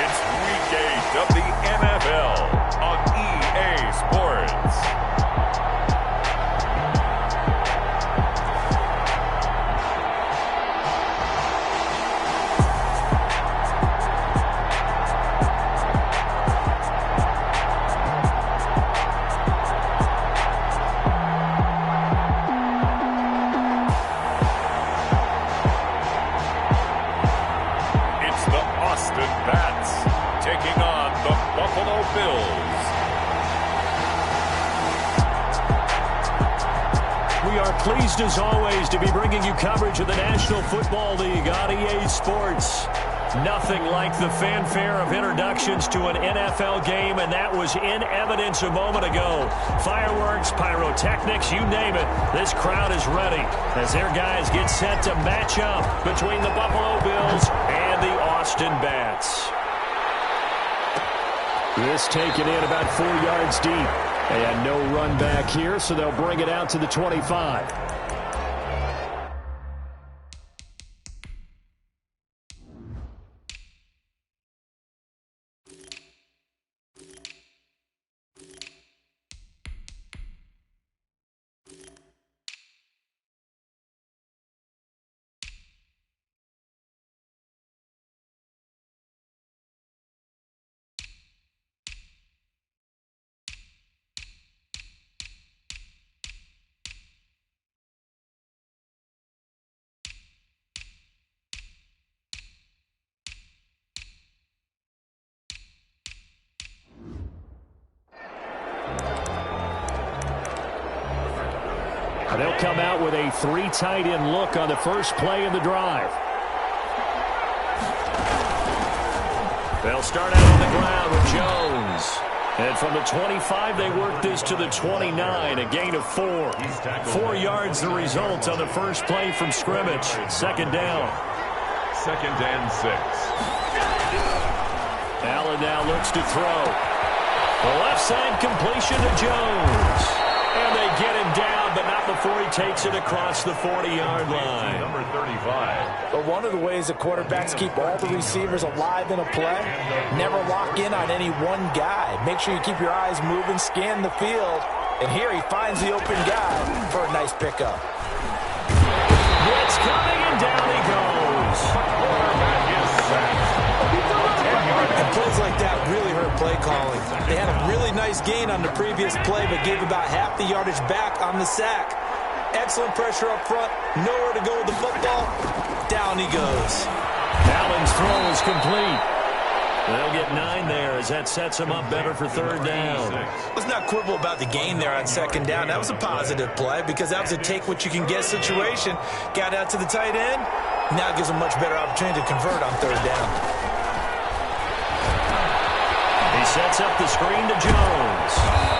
It's Week 8 of the NFL on EA Sports. Pleased as always to be bringing you coverage of the National Football League on EA Sports. Nothing like the fanfare of introductions to an NFL game, and that was in evidence a moment ago. Fireworks, pyrotechnics, you name it. This crowd is ready as their guys get set to match up between the Buffalo Bills and the Austin Bats. This taken in about 4 yards deep. They had no run back here, so they'll bring it out to the 25. They'll come out with a 3 tight end look on the first play of the drive. They'll start out on the ground with Jones. And from the 25, they work this to the 29, a gain of 4. 4 yards the result on the first play from scrimmage. Second down. 2nd and 6. Allen now looks to throw. The left side completion to Jones. And they get him down, but not before he takes it across the 40-yard line. Number 35. But one of the ways that quarterbacks keep all the receivers alive in a play, never lock in on any one guy. Make sure you keep your eyes moving, scan the field. And here he finds the open guy for a nice pickup. It's coming, and down he goes. Quarterback is sacked. And plays like that really hurt play calling. They had a really nice gain on the previous play, but gave about half the yardage back on the sack. Excellent pressure up front. Nowhere to go with the football. Down he goes. Allen's throw is complete. They'll get 9 there as that sets him up better for 3rd down. Let's not quibble about the gain there on 2nd down. That was a positive play because that was a take-what-you-can-get situation. Got out to the tight end. Now it gives him a much better opportunity to convert on 3rd down. He sets up the screen to Jones.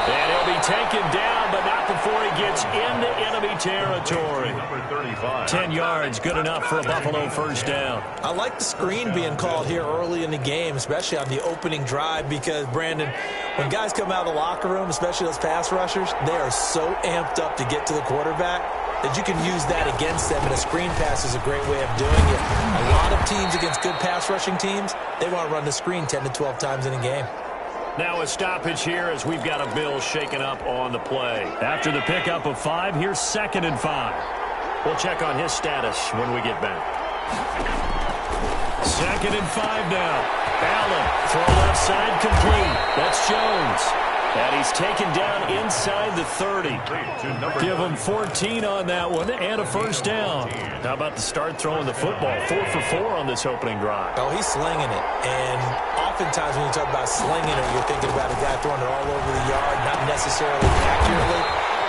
And he'll be taken down, but not before he gets into enemy territory. Number 35. 10 yards, good enough for a Buffalo first down. I like the screen being called here early in the game, especially on the opening drive, because, Brandon, when guys come out of the locker room, especially those pass rushers, they are so amped up to get to the quarterback that you can use that against them, and a screen pass is a great way of doing it. A lot of teams against good pass rushing teams, they want to run the screen 10 to 12 times in a game. Now a stoppage here as we've got a Bill shaken up on the play. After the pickup of 5, here's 2nd and 5. We'll check on his status when we get back. 2nd and 5 now. Allen, throw left side complete. That's Jones. And he's taken down inside the 30. Give him 14 on that one and a first down. How about the start throwing the football? 4 for 4 on this opening drive. Oh, he's slinging it. And oftentimes when you talk about slinging it, you're thinking about a guy throwing it all over the yard, not necessarily accurately.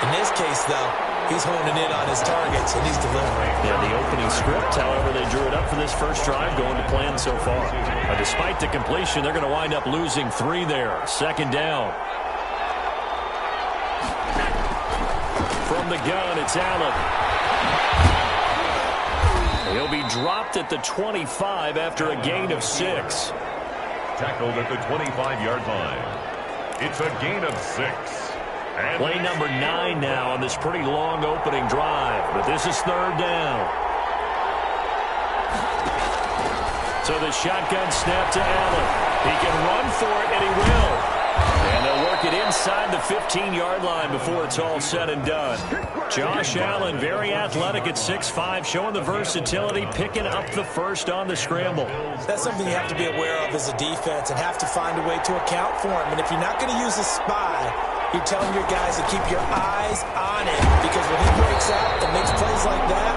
In this case, though, he's honing in on his targets, and he's delivering. Yeah, the opening script, however, they drew it up for this first drive, going to plan so far. Despite the completion, they're going to wind up losing 3 there. 2nd down. From the gun, it's Allen. He'll be dropped at the 25 after a gain of 6. Tackled at the 25-yard line. It's a gain of 6. And play number 9 now on this pretty long opening drive, but this is 3rd down. So the shotgun snap to Allen. He can run for it, and he will. And they'll work it inside the 15-yard line before it's all said and done. Josh Allen, very athletic at 6'5", showing the versatility, picking up the first on the scramble. That's something you have to be aware of as a defense and have to find a way to account for him. And if you're not going to use a spy, you're telling your guys to keep your eyes on him, because when he breaks out and makes plays like that,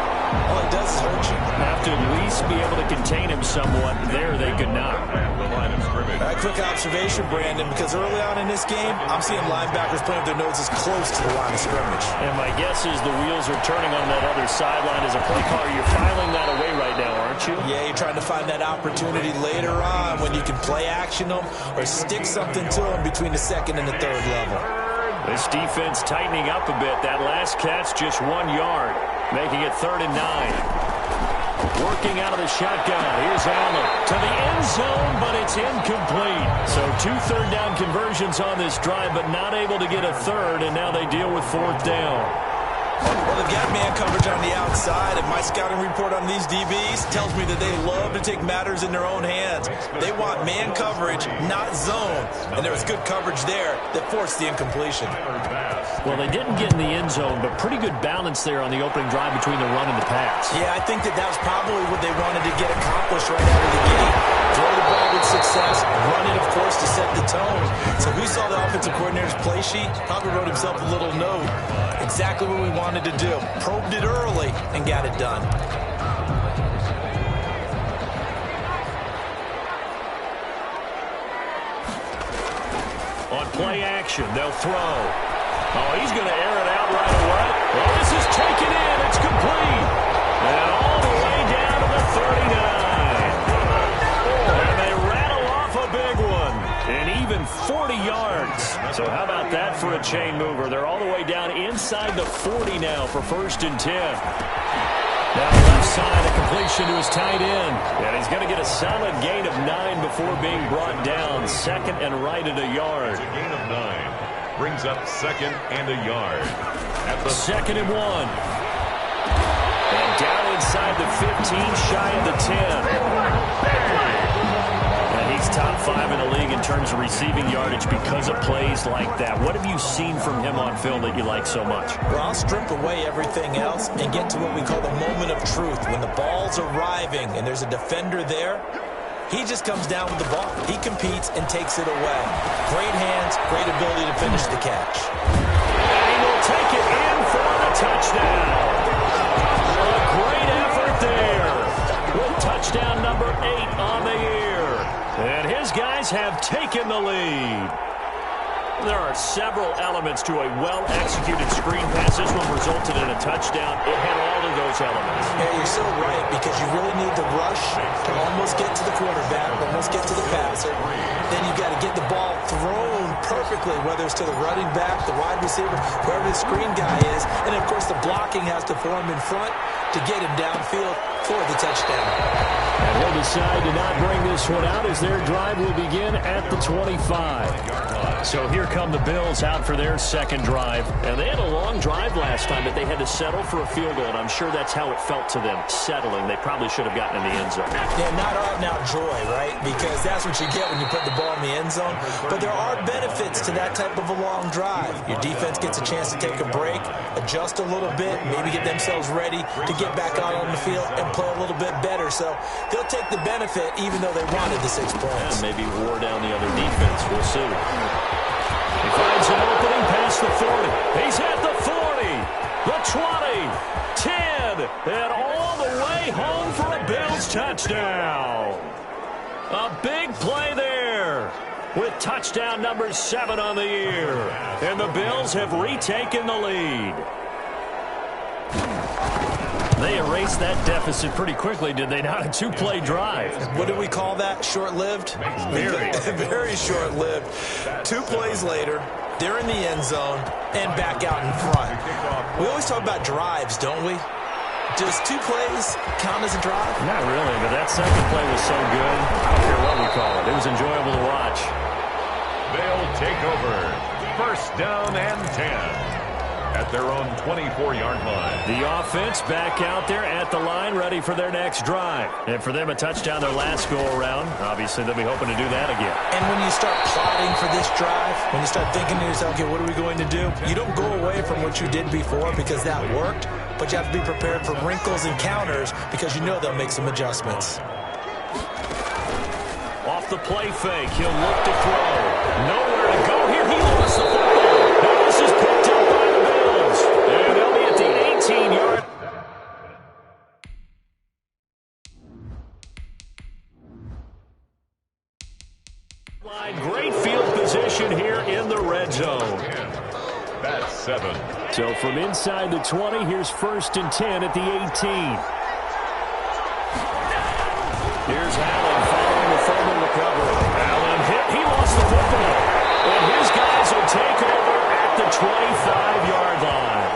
all it does is hurt you. Have to at least be able to contain him somewhat. There they could not. The line of scrimmage. A quick observation, Brandon, because early on in this game, I'm seeing linebackers playing with their noses close to the line of scrimmage. And my guess is the wheels are turning on that other sideline as a play caller. You're filing that away right now, aren't you? Yeah, you're trying to find that opportunity later on when you can play action them or stick something to them between the second and the third level. This defense tightening up a bit. That last catch just 1 yard, making it 3rd and 9. Working out of the shotgun. Here's Allen to the end zone, but it's incomplete. So 2 third-down conversions on this drive, but not able to get a third, and now they deal with 4th down. Well, they've got man coverage on the outside, and my scouting report on these DBs tells me that they love to take matters in their own hands. They want man coverage, not zone. And there was good coverage there that forced the incompletion. Well, they didn't get in the end zone, but pretty good balance there on the opening drive between the run and the pass. Yeah, I think that was probably what they wanted to get accomplished right out of the gate. Throw the ball with success, run it, of course, to set the tone. So we saw the offensive coordinator's play sheet, probably wrote himself a little note. Exactly what we wanted to do. Probed it early and got it done. On play action, they'll throw. Oh, he's going to air it out right away. Well, this is taken in. It's complete. And all the way down to the 39. And they rattle off a big one. And even 40 yards. So how about that for a chain mover? They're all the way down inside the 40 now for 1st and 10. Now left side, a completion to his tight end. And he's going to get a solid gain of 9 before being brought down. 2nd and right at a yard. It's a gain of 9. Brings up 2nd and a yard. At the 2nd and 1. And down inside the 15, shy of the 10. And he's top 5 in the league in terms of receiving yardage because of plays like that. What have you seen from him on film that you like so much? Well, I'll strip away everything else and get to what we call the moment of truth. When the ball's arriving and there's a defender there, he just comes down with the ball. He competes and takes it away. Great hands, great ability to finish the catch. And he will take it in for the touchdown. A great effort there. With touchdown number 8 on the year. And his guys have taken the lead. There are several elements to a well-executed screen pass. This one resulted in a touchdown. It had all of those elements. Yeah, you're so right, because you really need to rush to almost get to the quarterback, almost get to the passer. Then you've got to get the ball thrown perfectly, whether it's to the running back, the wide receiver, whoever the screen guy is. And, of course, the blocking has to form in front to get him downfield for the touchdown. And he'll decide to not bring this one out as their drive will begin at the 25. So here come the Bills out for their 2nd drive. And they had a long drive last time, but they had to settle for a field goal. And I'm sure that's how it felt to them, settling. They probably should have gotten in the end zone. Yeah, not out-and-out joy, right? Because that's what you get when you put the ball in the end zone. But there are benefits to that type of a long drive. Your defense gets a chance to take a break, adjust a little bit, maybe get themselves ready to get back out on the field and play a little bit better. So they'll take the benefit even though they wanted the 6 points. And maybe wore down the other defense. We'll see. He finds an opening past the 40. He's at the 40, the 20, 10, and all the way home for a Bills touchdown. A big play there with touchdown number 7 on the year. And the Bills have retaken the lead. They erased that deficit pretty quickly, did they not? A 2-play drive. What do we call that? Short-lived? Very. Very short-lived. 2 plays later, they're in the end zone and back out in front. We always talk about drives, don't we? Does 2 plays count as a drive? Not really, but that second play was so good. I don't care what we call it. It was enjoyable to watch. They'll take over. 1st down and 10. at their own 24-yard line. The offense back out there at the line, ready for their next drive. And for them, a touchdown their last go-around. Obviously, they'll be hoping to do that again. And when you start plotting for this drive, when you start thinking to yourself, okay, what are we going to do? You don't go away from what you did before because that worked, but you have to be prepared for wrinkles and counters because you know they'll make some adjustments. Off the play fake, he'll look to throw. Nowhere to go here. He lost the football. And this is picked up by the Bills. And they'll be at the 18-yard. Great field position here in the red zone. That's 7. So from inside the 20, here's 1st and 10 at the 18. Here's Allen following the fumble recovery. Allen hit. He lost the football. And his guys will take over at the 25-yard line.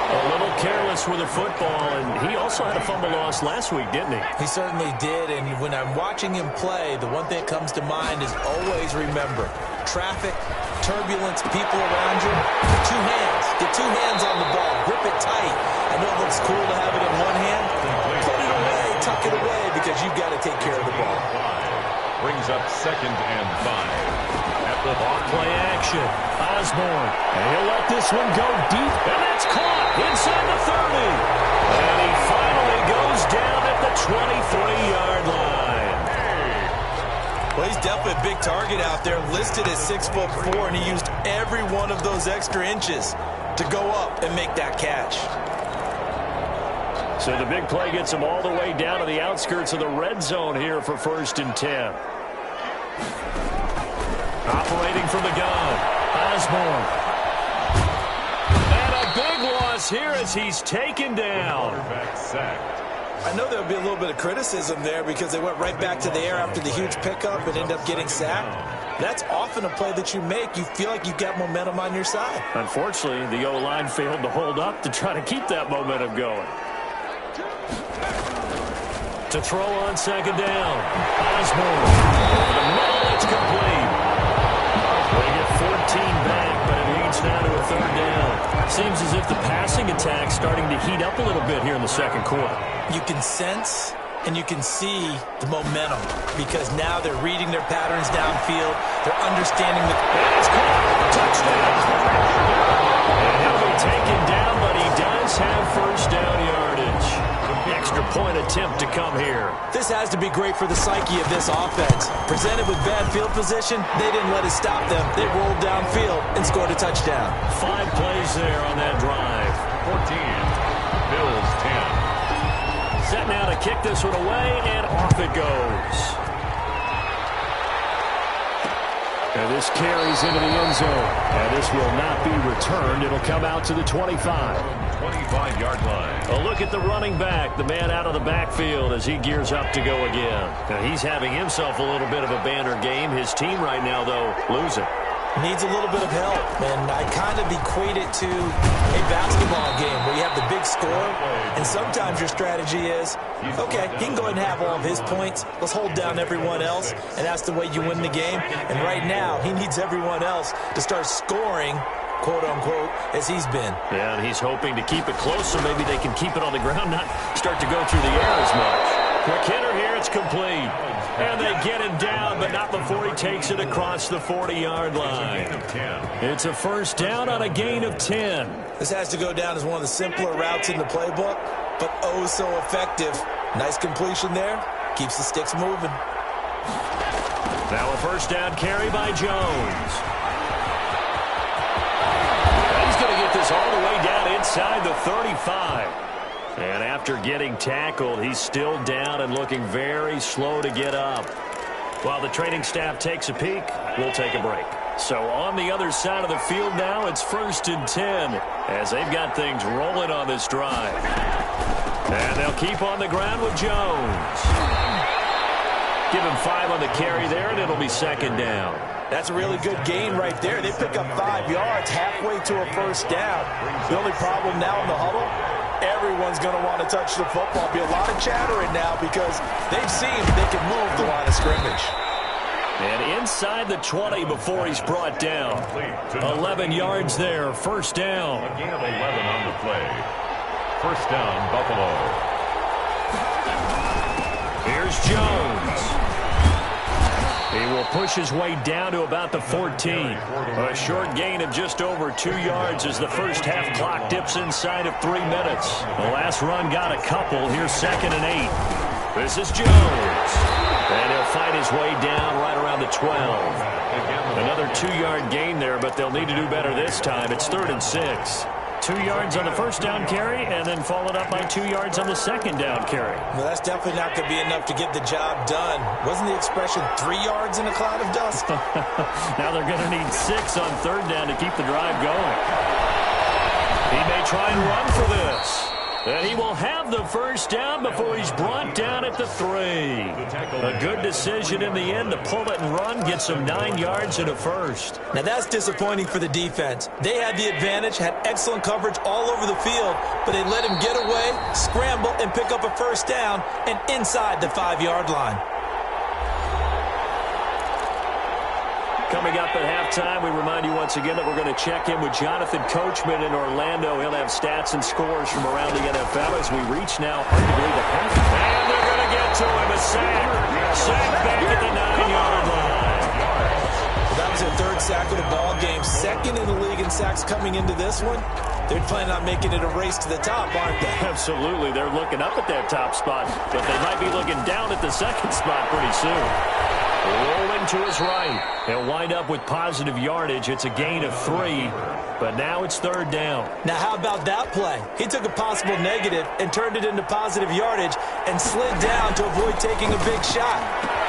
A little careless with the football, and he also had a fumble loss last week, didn't he? He certainly did, and when I'm watching him play, the one thing that comes to mind is always remember, traffic, turbulence, people around you, get two hands on the ball, grip it tight. I know it looks cool to have it in one hand, put it away, tuck it away, because you've got to take care of the ball. Brings up 2nd and 5. At the ball. Play action. Osborne. And he'll let this one go deep. And that's caught inside the 30. And he finally goes down at the 23-yard line. Well, he's definitely a big target out there, listed at 6'4", and he used every one of those extra inches to go up and make that catch. So the big play gets him all the way down to the outskirts of the red zone here for 1st and 10. Operating from the gun, Osborne. And a big loss here as he's taken down. Quarterback sacked. I know there'll be a little bit of criticism there because they went right back to the air after the huge pickup and ended up getting sacked. That's often a play that you make. You feel like you've got momentum on your side. Unfortunately, the O-line failed to hold up to try to keep that momentum going. To throw on 2nd down. Osborne. Over the middle, it's complete. They get 14 back, but it leads now to a 3rd down. Seems as if the passing attack's starting to heat up a little bit here in the 2nd quarter. You can sense and you can see the momentum because now they're reading their patterns downfield. They're understanding the... That's caught. Touchdown. And he'll be taken down, but he does have 1st down yardage. Extra point attempt to come here. This has to be great for the psyche of this offense. Presented with bad field position, they didn't let it stop them. They rolled downfield and scored a touchdown. 5 plays there on that drive. 14. Bills 10. Set now to kick this one away, and off it goes. And this carries into the end zone. And this will not be returned. It'll come out to the 25. 25-yard line. A look at the running back, the man out of the backfield as he gears up to go again. Now he's having himself a little bit of a banner game. His team right now, though, losing. Needs a little bit of help, and I kind of equate it to a basketball game where you have the big score, and sometimes your strategy is, okay, he can go ahead and have all of his points. Let's hold down everyone else, and that's the way you win the game. And right now, he needs everyone else to start scoring, quote-unquote, as he's been. Yeah, and he's hoping to keep it close so maybe they can keep it on the ground, not start to go through the air as much. Quick hitter here, it's complete. And they get him down, but not before he takes it across the 40-yard line. It's a 1st down on a gain of 10. This has to go down as one of the simpler routes in the playbook, but oh so effective. Nice completion there. Keeps the sticks moving. Now a 1st down carry by Jones. He's going to get this all the way down inside the 35. And after getting tackled, he's still down and looking very slow to get up. While the training staff takes a peek, we'll take a break. So on the other side of the field now, it's 1st and 10 as they've got things rolling on this drive. And they'll keep on the ground with Jones. Give him 5 on the carry there, and it'll be 2nd down. That's a really good gain right there. They pick up 5 yards halfway to a 1st down. The only problem now in the huddle, everyone's going to want to touch the football. Be a lot of chattering now because they've seen they can move the line of scrimmage. And inside the 20 before he's brought down. 11 yards there, first down. A gain of 11 on the play. First down, Buffalo. Here's Jones. He will push his way down to about the 14. A short gain of just over 2 yards as the first half clock dips inside of 3 minutes. The last run got a couple. Here's 2nd and 8. This is Jones. And he'll fight his way down right around the 12. Another 2-yard gain there, but they'll need to do better this time. It's 3rd and 6. 2 yards on the first down carry, and then followed up by 2 yards on the second down carry. Well, that's definitely not going to be enough to get the job done. Wasn't the expression 3 yards in a cloud of dust? Now they're going to need 6 on 3rd down to keep the drive going. He may try and run for this. And he will have the first down before he's brought down at the 3. A good decision in the end to pull it and run, get some 9 yards and a first. Now that's disappointing for the defense. They had the advantage, had excellent coverage all over the field, but they let him get away, scramble, and pick up a first down and inside the 5-yard line. Coming up at halftime, we remind you once again that we're going to check in with Jonathan Coachman in Orlando. He'll have stats and scores from around the NFL as we reach now, arguably, the half. And they're going to get to him. A sack. Sack back at the 9-yard line. That was their 3rd sack of the ball game. 2nd in the league in sacks coming into this one. They're planning on making it a race to the top, aren't they? Absolutely. They're looking up at that top spot, but they might be looking down at the 2nd spot pretty soon. Rolling to his right. He'll wind up with positive yardage. It's a gain of 3, but now it's 3rd down. Now, how about that play? He took a possible negative and turned it into positive yardage and slid down to avoid taking a big shot.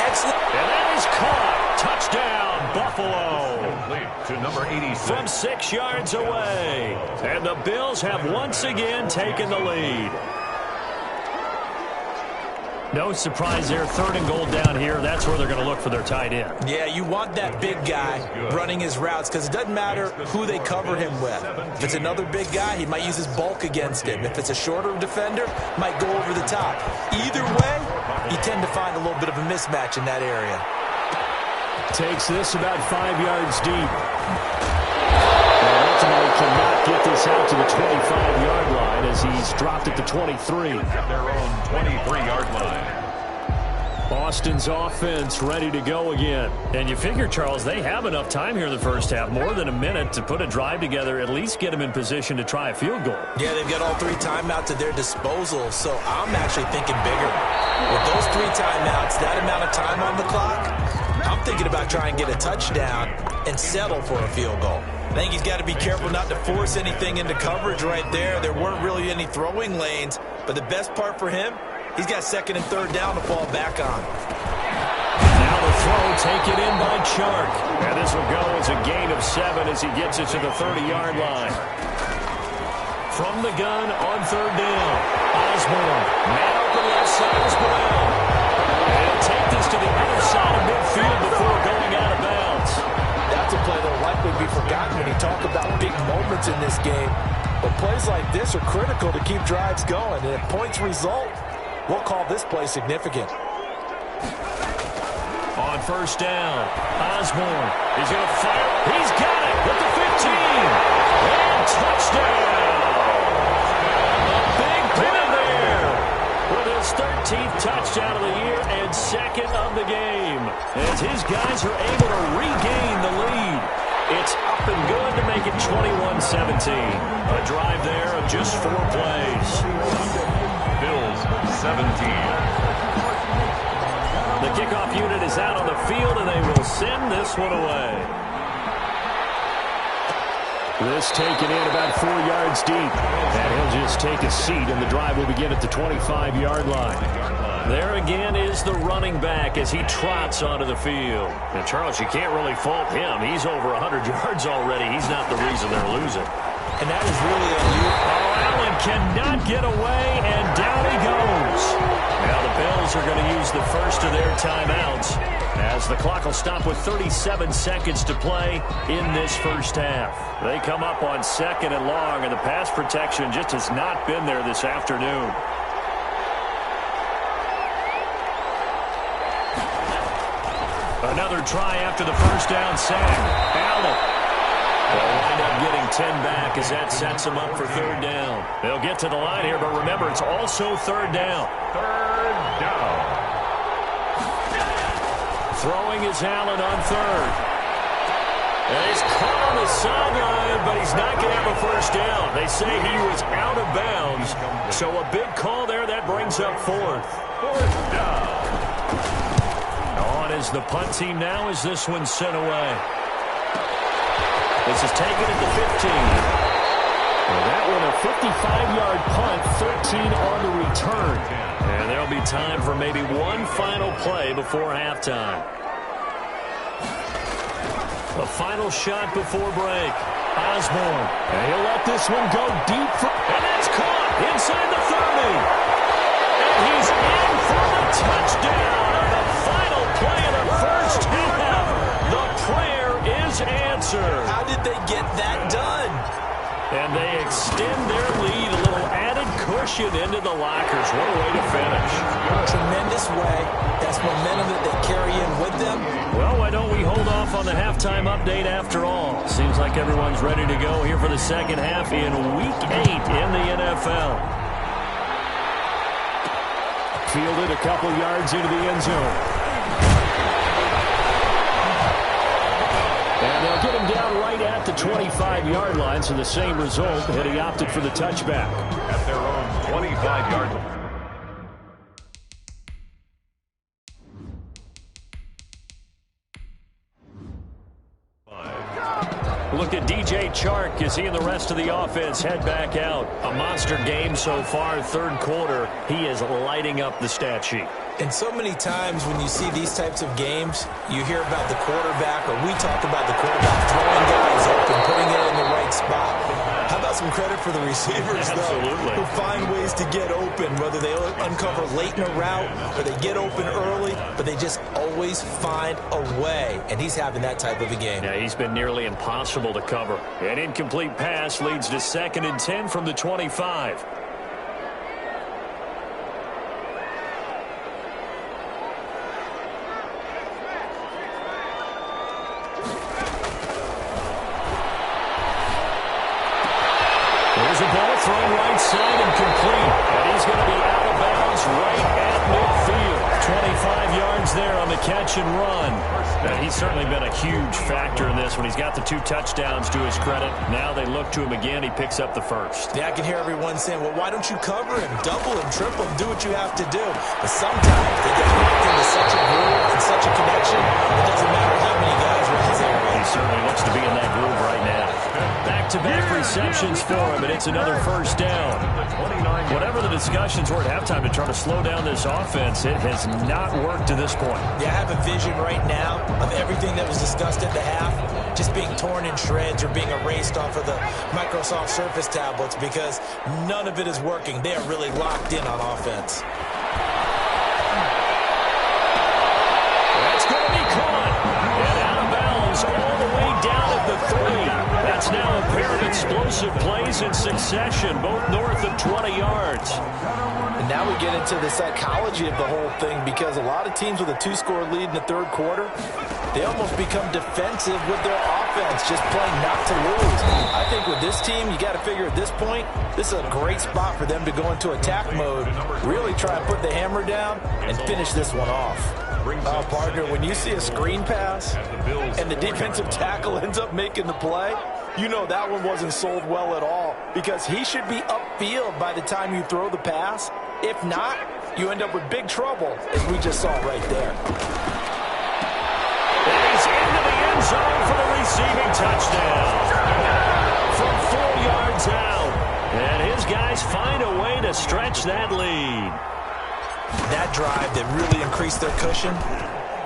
Excellent. And that is caught. Touchdown, Buffalo. To number 86. From 6 yards away. And the Bills have once again taken the lead. No surprise there. 3rd and goal down here. That's where they're going to look for their tight end. Yeah, you want that big guy running his routes because it doesn't matter who they cover him with. If it's another big guy, he might use his bulk against him. If it's a shorter defender, might go over the top. Either way, you tend to find a little bit of a mismatch in that area. Takes this about 5 yards deep. Ultimately cannot get this out to the 25-yard line as he's dropped at the 23. Their own 23-yard line. Boston's offense ready to go again. And you figure, Charles, they have enough time here in the first half, more than a minute, to put a drive together, at least get them in position to try a field goal. Yeah, they've got all 3 timeouts at their disposal, so I'm actually thinking bigger. With those 3 timeouts, that amount of time on the clock, I'm thinking about trying to get a touchdown and settle for a field goal. I think he's got to be careful not to force anything into coverage right there. There weren't really any throwing lanes, but the best part for him, he's got 2nd and 3rd down to fall back on. Now the throw taken in by Chark. And this will go as a gain of 7 as he gets it to the 30-yard line. From the gun on 3rd down, Osborne. Man open left side is Brown. And he'll take this to the other side of midfield before going out of bounds. That's a play that will likely be forgotten when you talk about big moments in this game. But plays like this are critical to keep drives going. And if points result, we'll call this play significant. On 1st down, Osborne is going to fire. He's got it with the 15. And touchdown. A big play there with his 13th touchdown of the year and 2nd of the game. As his guys are able to regain the lead. It's up and good to make it 21-17. A drive there of just 4 plays. Bills 17. The kickoff unit is out on the field, and they will send this one away. This taken in about 4 yards deep. And he'll just take a seat, and the drive will begin at the 25-yard line. There again is the running back as he trots onto the field. And, Charles, you can't really fault him. He's over 100 yards already. He's not the reason they're losing. And that is really unusual. Oh, Allen cannot get away, and down he goes. Now the Bills are going to use the first of their timeouts as the clock will stop with 37 seconds to play in this first half. They come up on 2nd and long, and the pass protection just has not been there this afternoon. Another try after the first down sack. Allen. They'll wind up getting 10 back as that sets them up for third down. They'll get to the line here, but remember, it's also third down. Third down. Throwing is Allen on third. And he's caught on the sideline, but he's not going to have a first down. They say he was out of bounds, so a big call there. That brings up fourth. Fourth down. On is the punt team now as this one's sent away. This is taken at the 15. Well, that one a 55-yard punt, 13 on the return. And there'll be time for maybe one final play before halftime. A final shot before break. Osborne. And he'll let this one go deep. And that's caught inside the 30. And he's in for the touchdown on the final play of the first half. The prayer is answered. How did they get that done? And they extend their lead, a little added cushion into the lockers. What a way to finish. Tremendous way. That's momentum that they carry in with them. Well, why don't we hold off on the halftime update after all? Seems like everyone's ready to go here for the second half in Week 8 in the NFL. Fielded a couple yards into the end zone. And they'll get him down right at the 25-yard line, so the same result, had he opted for the touchback. At their own 25-yard line. Look at DJ Chark as he and the rest of the offense head back out. A monster game so far, third quarter. He is lighting up the stat sheet. And so many times when you see these types of games, you hear about the quarterback, or we talk about the quarterback throwing guys open, putting it in the right spot. How about some credit for the receivers, Absolutely. though, who find ways to get open, whether they uncover late in a route or they get open early, but they just always find a way. And he's having that type of a game. Yeah, he's been nearly impossible to cover. An incomplete pass leads to 2nd and 10 from the 25. There's a ball thrown right side and complete. And he's going to be out of bounds right at midfield. 25 yards there on the catch and run. And he's certainly been a huge factor in this when he's got the 2 touchdowns to his credit. Now they look to him again. He picks up the first. Yeah, I can hear everyone saying, well, why don't you cover him, double him, triple him, do what you have to do. But sometimes they get locked into such a groove and such a connection, it doesn't matter how many guys are in his area. He certainly looks to be in that groove right now. Back-to-back receptions for him, and it's another first down. Whatever the discussions were at halftime to try to slow down this offense, it has not worked to this point. Yeah, I have a vision right now of everything that was discussed at the half just being torn in shreds or being erased off of the Microsoft Surface tablets because none of it is working. They are really locked in on offense. That's going to be caught. And out of bounds all the way down at the 3. That's now a pair of explosive plays in succession, both north of 20 yards. And now we get into the psychology of the whole thing because a lot of teams with a 2-score lead in the third quarter, they almost become defensive with their offense, just playing not to lose. I think with this team, you got to figure at this point, this is a great spot for them to go into attack mode, really try and put the hammer down and finish this one off. Partner, when you see a screen pass and the defensive tackle ends up making the play, you know that one wasn't sold well at all because he should be upfield by the time you throw the pass. If not, you end up with big trouble, as we just saw right there. And he's into the end zone for the receiving touchdown. From 4 yards out. And his guys find a way to stretch that lead. That drive that really increased their cushion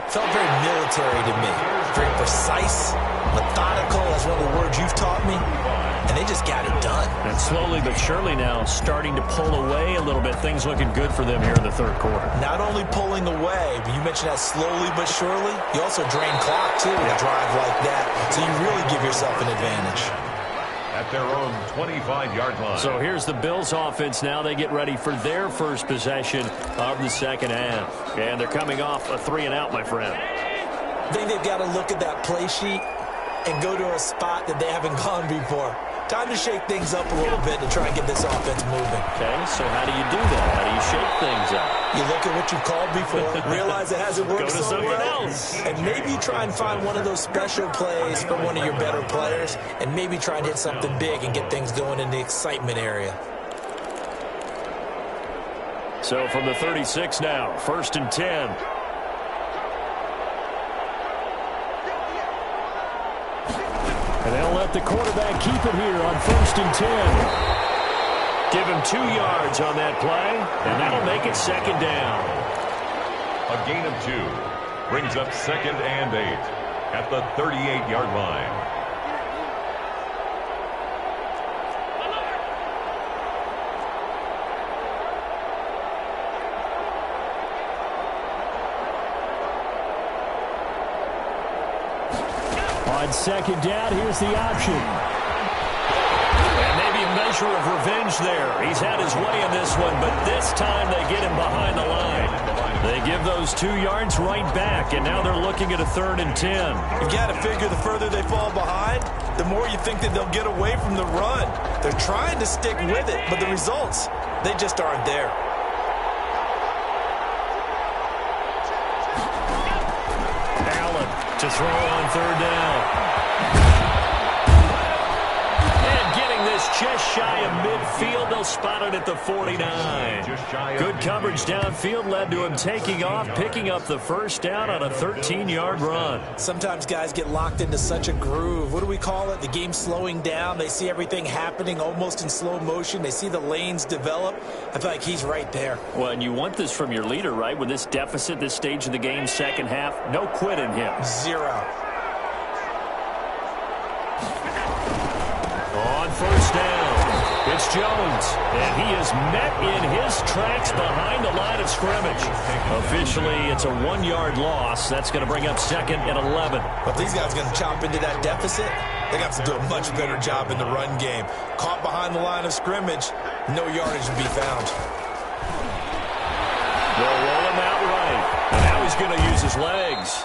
felt very military to me. Very precise, methodical, that's one of the words you've taught me. And they just got it done. And slowly but surely now starting to pull away a little bit. Things looking good for them here in the third quarter. Not only pulling away, but you mentioned that slowly but surely. You also drain clock, too, with a drive like that. So you really give yourself an advantage. At their own 25-yard line. So here's the Bills offense now. They get ready for their first possession of the second half. And they're coming off a 3-and-out, my friend. I think they've got to look at that play sheet and go to a spot that they haven't gone before. Time to shake things up a little bit to try and get this offense moving. Okay, so how do you do that? How do you shake things up? You look at what you've called before, realize it hasn't worked so well, else. and maybe try and find one of those special plays for one of your better players, and maybe try and hit something big and get things going in the excitement area. So from the 36 now, 1st and 10. And they'll let the quarterback keep it here on 1st and 10. Give him 2 yards on that play, and that'll make it 2nd down. A gain of 2 brings up 2nd and 8 at the 38-yard line. On 2nd down, here's the option. And maybe a measure of revenge there. He's had his way in this one, but this time they get him behind the line. They give those 2 yards right back, and now they're looking at a 3rd and 10. You've got to figure the further they fall behind, the more you think that they'll get away from the run. They're trying to stick with it, but the results, they just aren't there. To throw on 3rd down. And getting this just shy of midfield. They'll spot it at the 49. Good coverage downfield led to him taking off, picking up the 1st down on a 13-yard run. Sometimes guys get locked into such a groove. What do we call it? The game's slowing down. They see everything happening almost in slow motion. They see the lanes develop. I feel like he's right there. Well, and you want this from your leader, right? With this deficit, this stage of the game, 2nd half, no quit in him. 0. On 1st down, it's Jones, and he is met in his tracks behind the line of scrimmage. Officially, it's a 1-yard loss. That's going to bring up 2nd and 11. But these guys are going to chop into that deficit. They got to do a much better job in the run game. Caught behind the line of scrimmage, no yardage to be found. They'll roll him out right, and now he's going to use his legs.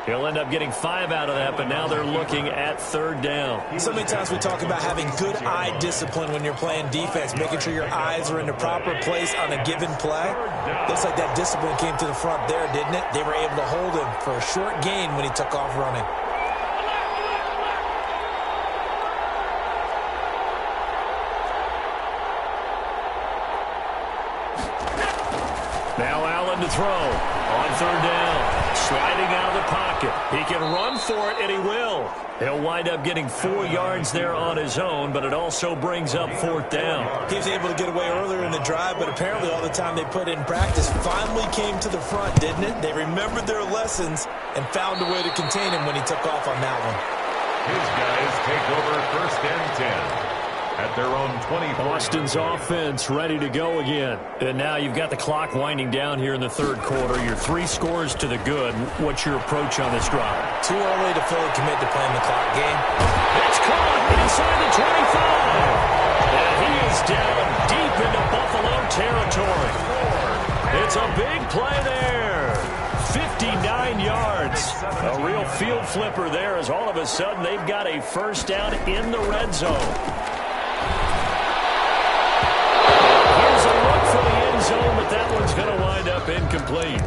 He'll end up getting 5 out of that, but now they're looking at 3rd down. So many times we talk about having good eye discipline when you're playing defense, making sure your eyes are in the proper place on a given play. Looks like that discipline came to the front there, didn't it? They were able to hold him for a short gain when he took off running. Now Allen to throw on 3rd down. Sliding out of the pocket. He can run for it, and he will. He'll wind up getting 4 yards there on his own, but it also brings up 4th down. He was able to get away earlier in the drive, but apparently all the time they put in practice finally came to the front, didn't it? They remembered their lessons and found a way to contain him when he took off on that one. His guys take over 1st and 10. At their own 20. Boston's offense ready to go again. And now you've got the clock winding down here in the 3rd quarter. You're 3 scores to the good. What's your approach on this drive? Too early to fully commit to playing the clock game. It's caught inside the 25. And he is down deep into Buffalo territory. It's a big play there. 59 yards. A real field flipper there as all of a sudden they've got a 1st down in the red zone. But that one's going to wind up incomplete.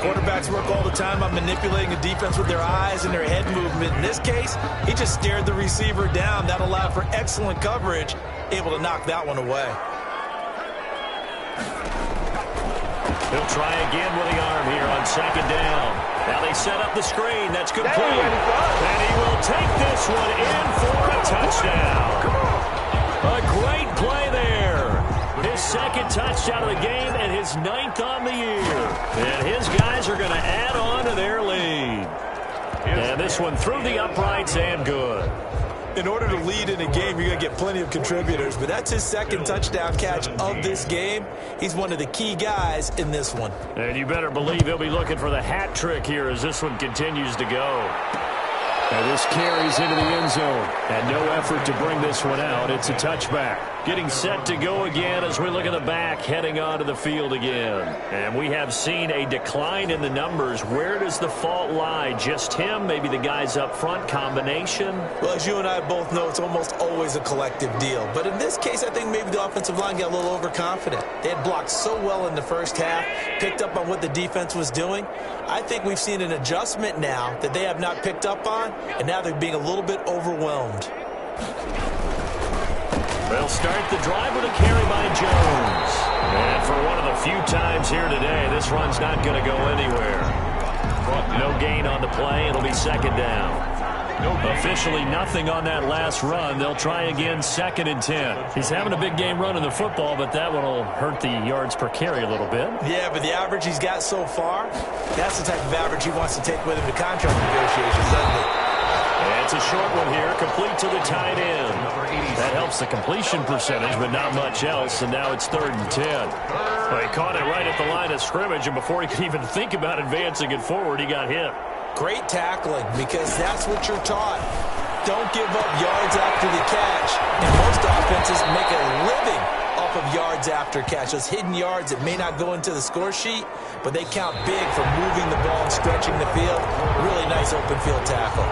Quarterbacks work all the time on manipulating a defense with their eyes and their head movement. In this case, he just stared the receiver down. That allowed for excellent coverage, able to knock that one away. He'll try again with the arm here on 2nd down. Now they set up the screen. That's complete. And he will take this one in for a touchdown. A great play there. His 2nd touchdown of the game and his 9th on the year. And his guys are going to add on to their lead. And this one through the uprights and good. In order to lead in a game, you're going to get plenty of contributors, but that's his 2nd touchdown catch of this game. He's one of the key guys in this one. And you better believe he'll be looking for the hat trick here as this one continues to go. And this carries into the end zone. And no effort to bring this one out. It's a touchback. Getting set to go again as we look at the back heading onto the field again. And we have seen a decline in the numbers. Where does the fault lie? Just him? Maybe the guys up front? Combination? Well, as you and I both know, it's almost always a collective deal. But in this case, I think maybe the offensive line got a little overconfident. They had blocked so well in the first half, picked up on what the defense was doing. I think we've seen an adjustment now that they have not picked up on, and now they're being a little bit overwhelmed. They'll start the drive with a carry by Jones. And for one of the few times here today, this run's not going to go anywhere. No gain on the play. It'll be second down. Officially nothing on that last run. They'll try again 2nd and 10. He's having a big game running the football, but that one will hurt the yards per carry a little bit. Yeah, but the average he's got so far, that's the type of average he wants to take with him to contract negotiations, doesn't it? And it's a short one here, complete to the tight end. That helps the completion percentage, but not much else, and now it's 3rd and 10. Well, he caught it right at the line of scrimmage, and before he could even think about advancing it forward, he got hit. Great tackling, because that's what you're taught. Don't give up yards after the catch. And most offenses make a living off of yards after catch. Those hidden yards that may not go into the score sheet, but they count big for moving the ball and stretching the field. Really nice open field tackle.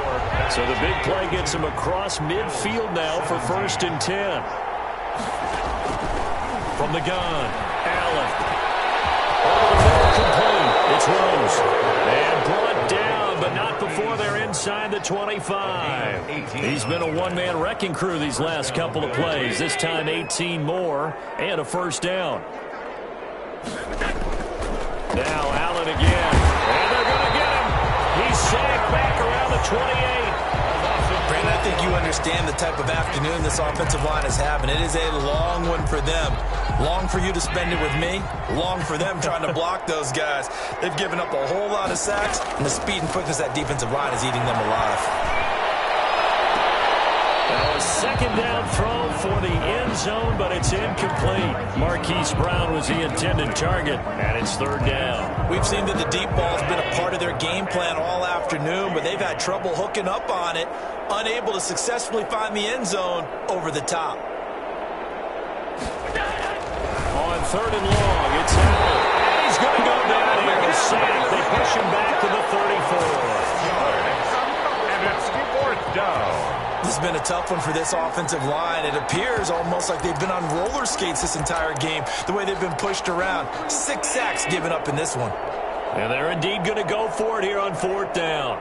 So the big play gets him across midfield now for 1st and 10. From the gun, Allen. Over the middle, complete. It's Rose. And brought down, but not before they're inside the 25. He's been a one-man wrecking crew these last couple of plays. This time 18 more and a 1st down. Now Allen again. And they're going to get him. He's sacked back around the 28. Brandon, I think you understand the type of afternoon this offensive line is having. It is a long one for them. Long for you to spend it with me. Long for them trying to block those guys. They've given up a whole lot of sacks, and the speed and quickness of that defensive line is eating them alive. A 2nd down throw for the end zone, but it's incomplete. Marquise Brown was the intended target, and it's 3rd down. We've seen that the deep ball's been a part of their game plan all afternoon, but they've had trouble hooking up on it, unable to successfully find the end zone over the top. On 3rd and long, it's Allen. And he's going to go down here. A sack. They push him back to the 34. And it's 4th down. This has been a tough one for this offensive line. It appears almost like they've been on roller skates this entire game, the way they've been pushed around. 6 sacks given up in this one. And they're indeed going to go for it here on 4th down.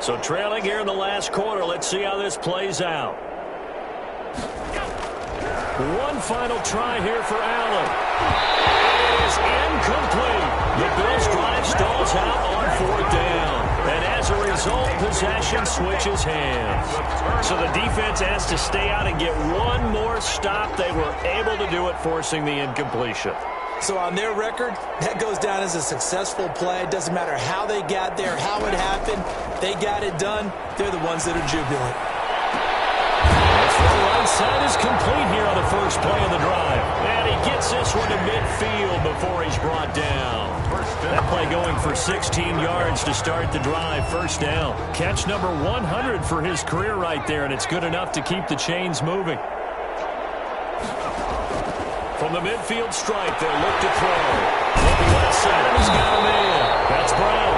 So trailing here in the last quarter. Let's see how this plays out. One final try here for Allen. It is incomplete. The Bills drive stalls out on 4th down. And as a result, possession switches hands. So the defense has to stay out and get one more stop. They were able to do it, forcing the incompletion. So on their record, that goes down as a successful play. It doesn't matter how they got there, how it happened. They got it done. They're the ones that are jubilant. The right side is complete here on the first play of the drive. And he gets this one to midfield before he's brought down. That play going for 16 yards to start the drive. 1st down. Catch number 100 for his career right there, and it's good enough to keep the chains moving. From the midfield stripe, they'll look to throw. Looking left side, and he's got him in. That's Brown.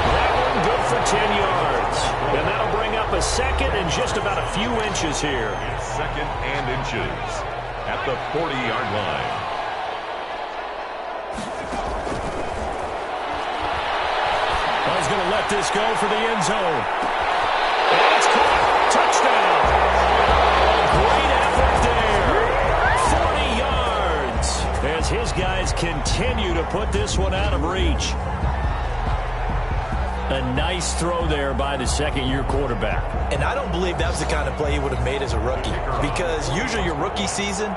That one good for 10 yards. And that'll bring up a 2nd and just about a few inches here. 2nd and inches at the 40-yard line. Well, he's going to let this go for the end zone. And it's caught. Touchdown. Great effort there. 40 yards as his guys continue to put this one out of reach. A nice throw there by the 2nd-year quarterback. And I don't believe that was the kind of play he would have made as a rookie, because usually your rookie season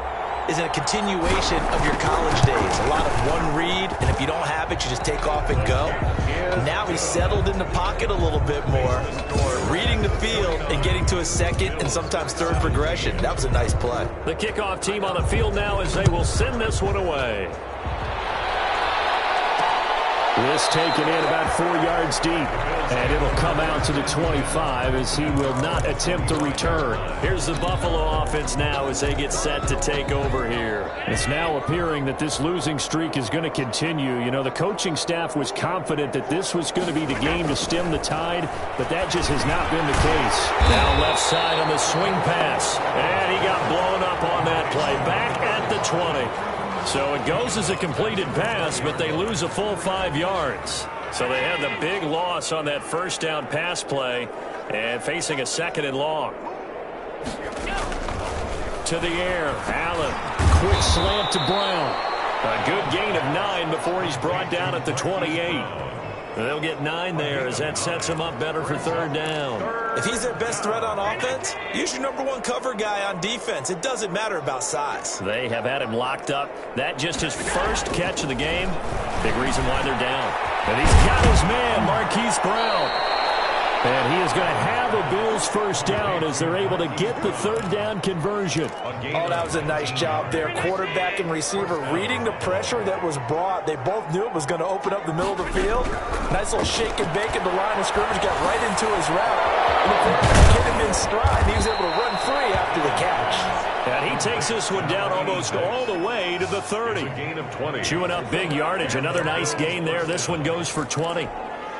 is a continuation of your college days. A lot of one read, and if you don't have it, you just take off and go. Now he's settled in the pocket a little bit more, reading the field and getting to a 2nd and sometimes 3rd progression. That was a nice play. The kickoff team on the field now as they will send this one away. This taken in about 4 yards deep. And it'll come out to the 25 as he will not attempt to return. Here's the Buffalo offense now as they get set to take over here. It's now appearing that this losing streak is going to continue. You know, the coaching staff was confident that this was going to be the game to stem the tide, but that just has not been the case. Now left side on the swing pass. And he got blown up on that play. Back at the 20. So it goes as a completed pass, but they lose a full 5 yards. So they had the big loss on that first down pass play and facing a 2nd and long. To the air, Allen. Quick slant to Brown. A good gain of 9 before he's brought down at the 28. They'll get 9 there as that sets him up better for 3rd down. If he's their best threat on offense, use your #1 cover guy on defense. It doesn't matter about size. They have had him locked up. That just his first catch of the game. Big reason why they're down. And he's got his man, Marquise Brown. And he is going to have a Bills first down as they're able to get the 3rd down conversion. Oh, that was a nice job there. Quarterback and receiver reading the pressure that was brought. They both knew it was going to open up the middle of the field. Nice little shake and bake at the line of scrimmage. Got right into his route. And the quarterback hit him in stride. He was able to run free after the catch. And he takes this one down almost all the way to the 30. Gain of 20. Chewing up big yardage. Another nice gain there. This one goes for 20.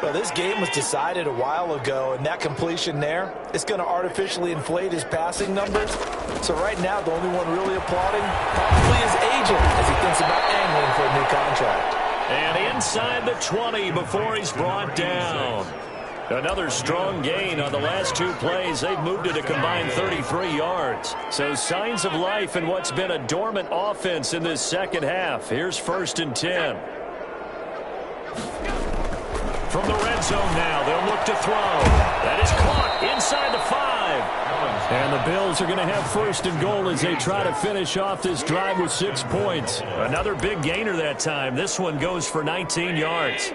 Well, this game was decided a while ago, and that completion there, it's going to artificially inflate his passing numbers. So right now, the only one really applauding probably his agent as he thinks about angling for a new contract. And inside the 20 before he's brought down. Another strong gain on the last 2 plays. They've moved it a combined 33 yards. So signs of life in what's been a dormant offense in this second half. Here's 1st and 10. From the red zone now, they'll look to throw. That is caught inside the 5. And the Bills are going to have 1st and goal as they try to finish off this drive with 6 points. Another big gainer that time. This one goes for 19 yards.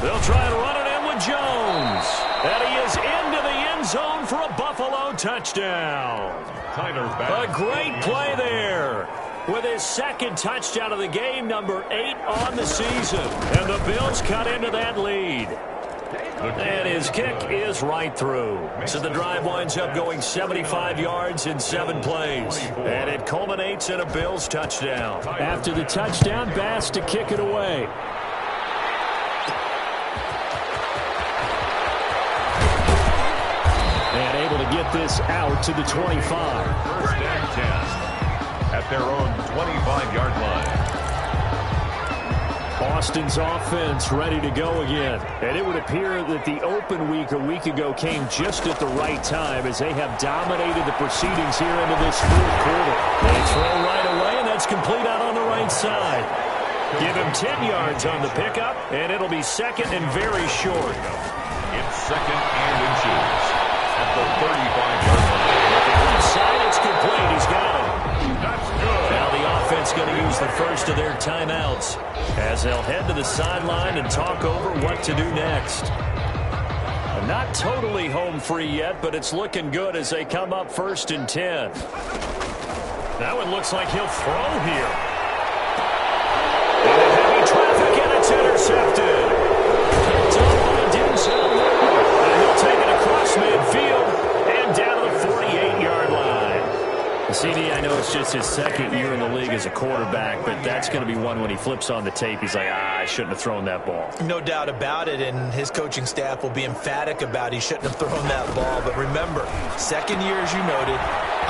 They'll try to run it in with Jones. And he is into the end zone for a Buffalo touchdown. Tyler's back. A great play there. With his 2nd touchdown of the game, number 8 on the season. And the Bills cut into that lead. And his kick is right through. So the drive winds up going 75 yards in 7 plays. And it culminates in a Bills touchdown. After the touchdown, Bass to kick it away. And able to get this out to the 25. First and 10. At their own 25-yard line. Austin's offense ready to go again. And it would appear that the open week a week ago came just at the right time as they have dominated the proceedings here into this 4th quarter. They throw right away, and that's complete out on the right side. Give him 10 yards on the pickup, and it'll be 2nd and very short. It's 2nd and inches at the 35-yard line. Left side, it's complete. He's got it. That's good. Now the offense going to use the first of their timeouts as they'll head to the sideline and talk over what to do next. Not totally home free yet, but it's looking good as they come up 1st and 10. That one looks like he'll throw here. And heavy traffic, and it's intercepted. Picked up by Denzel Ward. And he'll take it across midfield and down to the 48-yard line. CD, I know it's just his 2nd year in the league as a quarterback, but that's going to be one when he flips on the tape, he's like, I shouldn't have thrown that ball. No doubt about it, and his coaching staff will be emphatic about he shouldn't have thrown that ball. But remember, 2nd year, as you noted,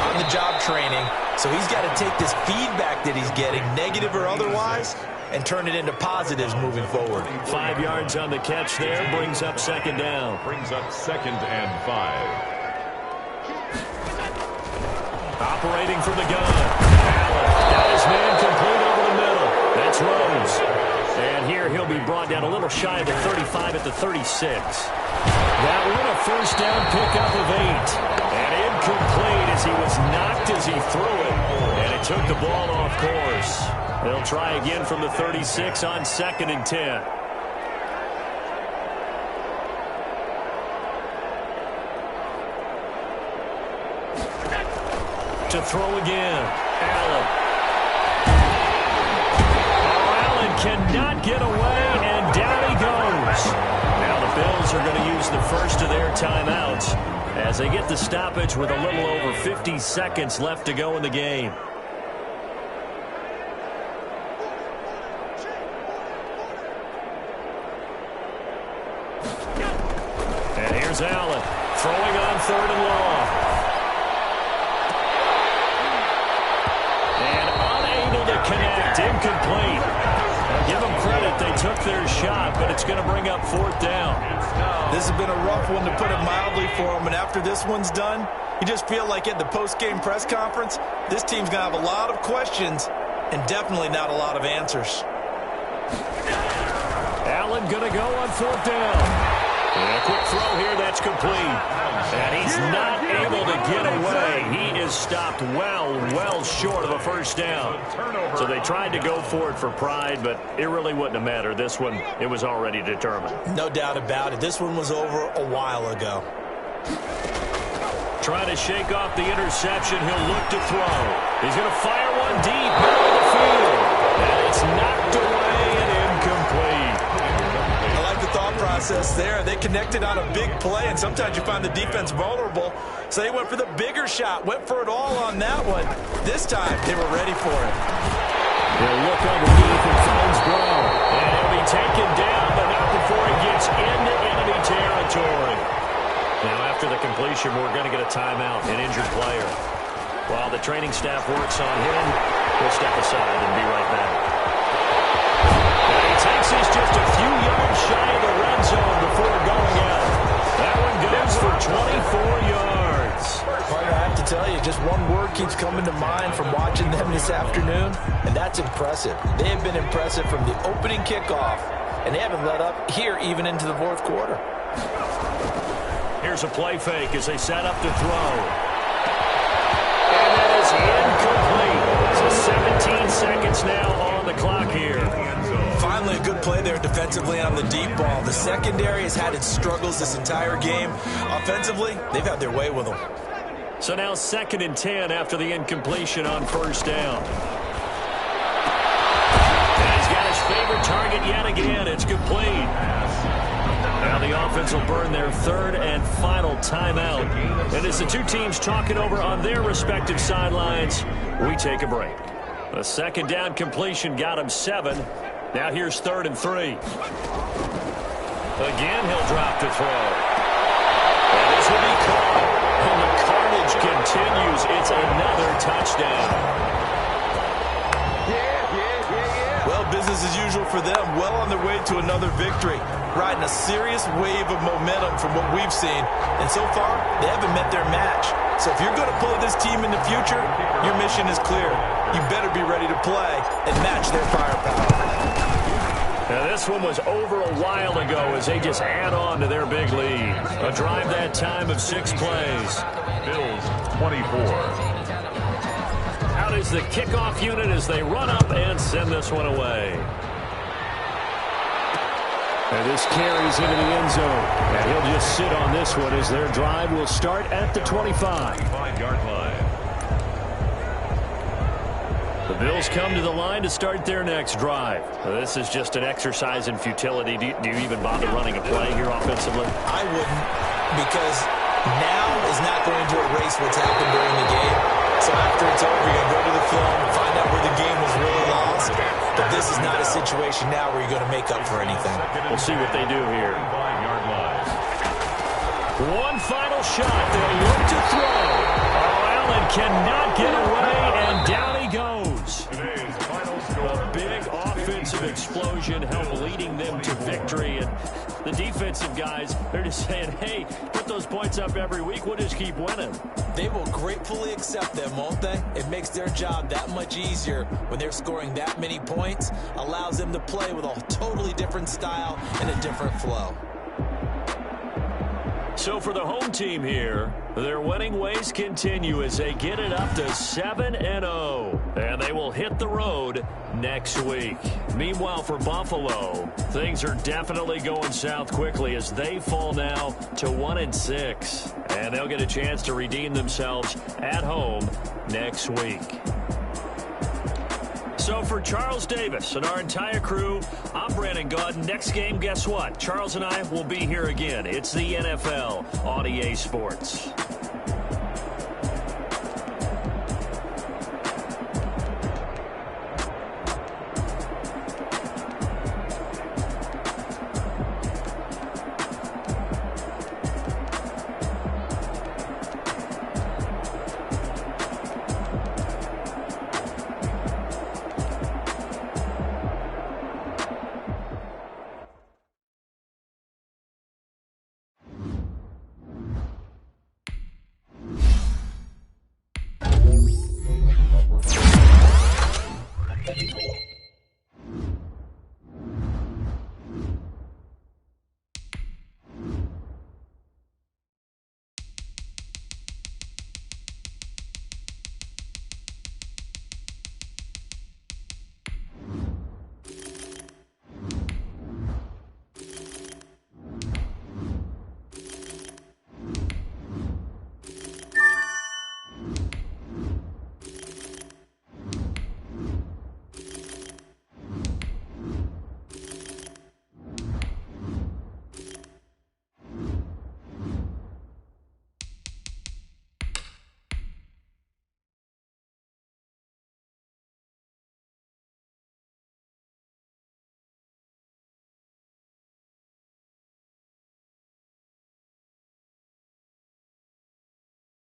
on-the-job training, so he's got to take this feedback that he's getting, negative or otherwise, and turn it into positives moving forward. 5 yards on the catch there, brings up 2nd down. Brings up 2nd and 5. Operating from the gun. Allen got his man complete over the middle. That's Rose. And here he'll be brought down a little shy of the 35 at the 36. That one a 1st down pickup of 8. And incomplete as he was knocked as he threw it. And it took the ball off course. They'll try again from the 36 on 2nd and 10. To throw again. Allen. Allen cannot get away, and down he goes. Now the Bills are going to use the first of their timeouts as they get the stoppage with a little over 50 seconds left to go in the game. And here's Allen throwing on 3rd and long. And unable to connect, incomplete. Now give them credit, they took their shot, but it's going to bring up 4th down. This has been a rough one, to put it mildly, for them. And after this one's done, you just feel like at the post-game press conference, this team's going to have a lot of questions and definitely not a lot of answers. Allen going to go on 4th down. And a quick throw here, that's complete. And he's not able to get away. He is stopped well short of a first down. So they tried to go for it for pride, but it really wouldn't have mattered. This one, it was already determined. No doubt about it. This one was over a while ago. Trying to shake off the interception. He'll look to throw. He's going to fire one deep, middle of the field. And it's knocked away and incomplete. I like the thought process there. They connected on a big play, and sometimes you find the defense vulnerable. So they went for the bigger shot, went for it all on that one. This time, they were ready for it. He'll look underneath and finds Brown. And he'll be taken down, but not before he gets into enemy territory. Now, after the completion, we're going to get a timeout, an injured player. While the training staff works on him, we'll step aside and be right back. And he takes us just a few yards shy of the red zone before going out. That one goes for 24 yards. Partner, I have to tell you, just one word keeps coming to mind from watching them this afternoon, and that's impressive. They have been impressive from the opening kickoff, and they haven't let up here even into the 4th quarter. Here's a play fake as they set up to throw. And that is incomplete. So 17 seconds now on the clock here. Finally, a good play there defensively on the deep ball. The secondary has had its struggles this entire game. Offensively, they've had their way with them. So now 2nd and 10 after the incompletion on 1st down. And he's got his favorite target yet again. It's complete. Now the offense will burn their 3rd and final timeout. And as the two teams talk it over on their respective sidelines, we take a break. A 2nd down completion got him 7. Now here's 3rd and 3. Again, he'll drop to throw. And this will be caught. And the carnage continues. It's another touchdown. Well, business as usual for them. Well on their way to another victory. Riding a serious wave of momentum from what we've seen. And so far, they haven't met their match. So if you're going to play this team in the future, your mission is clear. You better be ready to play and match their firepower. Now this one was over a while ago as they just add on to their big lead. A drive that time of 6 plays. Bills 24. Out is the kickoff unit as they run up and send this one away. And this carries into the end zone. And he'll just sit on this one as their drive will start at the 25. 5-yard line. The Bills come to the line to start their next drive. This is just an exercise in futility. Do you even bother running a play here offensively? I wouldn't, because now is not going to erase what's happened during the game. So after it's over, you're going to go to the film and find out where the game was really lost. But this is not a situation now where you're going to make up for anything. We'll see what they do here. 5-yard line. One final shot. They'll look to throw. Oh, Allen cannot get away, and down he goes. Today's final score. A big offensive explosion helped leading them to victory. And the defensive guys, they're just saying, hey, put those points up every week. We'll just keep winning. They will gratefully accept them, won't they? It makes their job that much easier when they're scoring that many points. Allows them to play with a totally different style and a different flow. So for the home team here, their winning ways continue as they get it up to 7-0. And they will hit the road next week. Meanwhile, for Buffalo, things are definitely going south quickly as they fall now to 1-6. And they'll get a chance to redeem themselves at home next week. So for Charles Davis and our entire crew, I'm Brandon Gaudin. Next game, guess what? Charles and I will be here again. It's the NFL on EA Sports.